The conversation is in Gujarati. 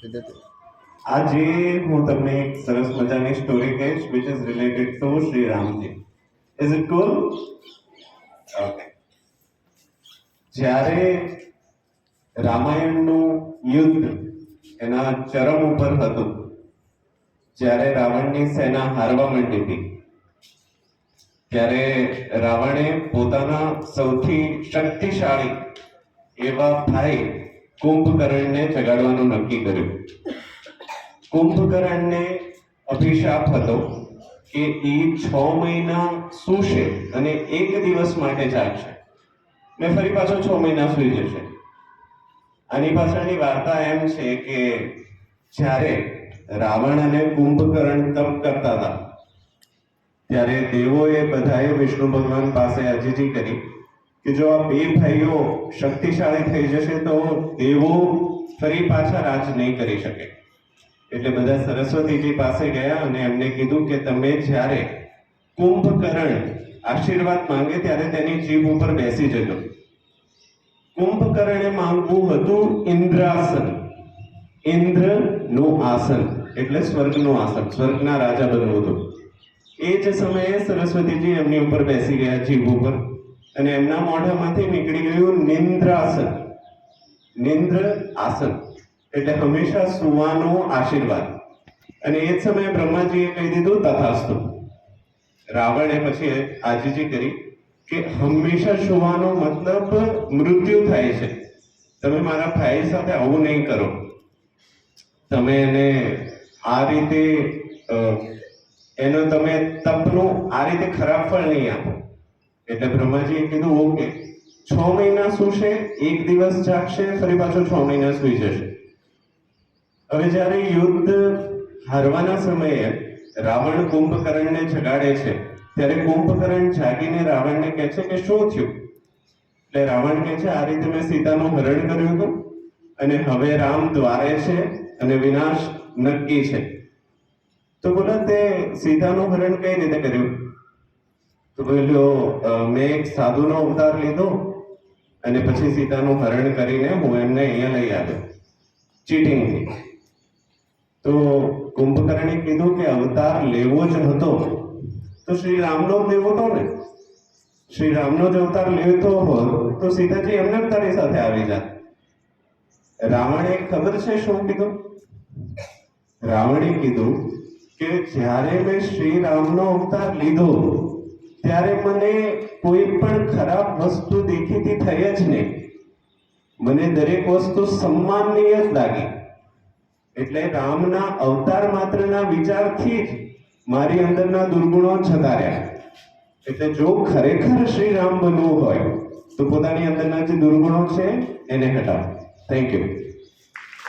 આજે હું તમને એક સરસ મજાની સ્ટોરી કહીશ which is related to Shri Ramji. Is it cool? Okay. જ્યારે રામાયણનું યુદ્ધ એના ચરમ ઉપર હતું, જ્યારે રાવણની સેના હારવા માંડી હતી, ત્યારે રાવણે પોતાના સૌથી શક્તિશાળી એવા ભાઈ કુંભકર્ણને જગાડવાનું નક્કી કર્યું. કુંભકર્ણને અભિશાપ હતો કે એ 6 મહિના સૂશે અને 1 દિવસ માટે જાગશે ને ફરી પાછો 6 મહિના સૂઈ જશે. આની પાછળની વાર્તા એમ છે કે જ્યારે રાવણ અને કુંભકર્ણ તપ કરતા હતા ત્યારે દેવોએ બધાએ વિષ્ણુ ભગવાન પાસે અરજી કરી કે જો આ બે ભાઈઓ શક્તિશાળી થઈ જશે તો દેવો ફરી પાછા રાજ નહીં કરી શકે. એટલે બધા સરસ્વતીજી પાસે ગયા અને એમને કીધું કે તમે જ્યારે કુંભકર્ણ આશીર્વાદ માંગે ત્યારે તેની જીભ ઉપર બેસી જજો. કુંભકર્ણે માંગવું હતું ઇન્દ્રાસન. ઇન્દ્રનું આસન એટલે સ્વર્ગનું આસન, સ્વર્ગના રાજા બનવું હતું. એ જ સમયે સરસ્વતીજી એમની ઉપર બેસી ગયા જીભ ઉપર અને એમના મોઢામાંથી નીકળી ગયું નિંદ્રાસન. નિંદ્ર આસન એટલે હંમેશા સુવાનો આશીર્વાદ. અને એ જ સમયે બ્રહ્માજીએ કહી દીધું તથાસ્તુ. રાવણે પછી આજીજી કરી કે હંમેશા સુવાનો મતલબ મૃત્યુ થાય છે, તમે મારા ભાઈ સાથે આવું નહીં કરો, તમે એને આ રીતે એનો તમે તપનું આ રીતે ખરાબ ફળ નહીં આપો. એટલે બ્રહ્માજીએ કીધું ઓકે, 6 મહિના સૂશે, 1 દિવસ જાગશે, ફરી પાછો 6 મહિના સૂઈ જશે. હવે જ્યારે યુદ્ધ હારવાના સમયે રાવણ કુંભકર્ણને જગાડે છે ત્યારે કુંભકર્ણ જાગીને રાવણને કહે છે કે શું થયું? એટલે રાવણ કહે છે આ રીતે મેં સીતાનું હરણ કર્યું હતું અને હવે રામ દ્વારે છે અને વિનાશ નક્કી છે. તો બોલો તે સીતાનું હરણ કઈ રીતે કર્યું? તો બોલ્યો મેં એક સાધુનો અવતાર લીધો અને પછી સીતાનું હરણ કરીને હું એમને અહીંયા લઈ આવ્યો ચીટિંગથી. તો કુંભકર્ણે કીધું કે અવતાર લેવો જ હતો તો શ્રી રામનો જ લેવો હતો ને. શ્રી રામનો જ અવતાર લેતો હોત તો સીતાજી એમને તારી સાથે આવી જાત. રાવણે ખબર છે શું કીધું? રાવણે કીધું કે જ્યારે મેં શ્રી રામનો અવતાર લીધો ત્યારે મને કોઈ પણ ખરાબ વસ્તુ દેખીતી થઈ જ નહીં, મને દરેક વસ્તુ સન્માનનીય જ લાગી. એટલે રામના અવતાર માત્રના વિચારથી જ મારી અંદરના દુર્ગુણો જતા રહ્યા. એટલે જો ખરેખર શ્રી રામ બનવું હોય તો પોતાની અંદરના જે દુર્ગુણો છે એને હટાવો. Thank you.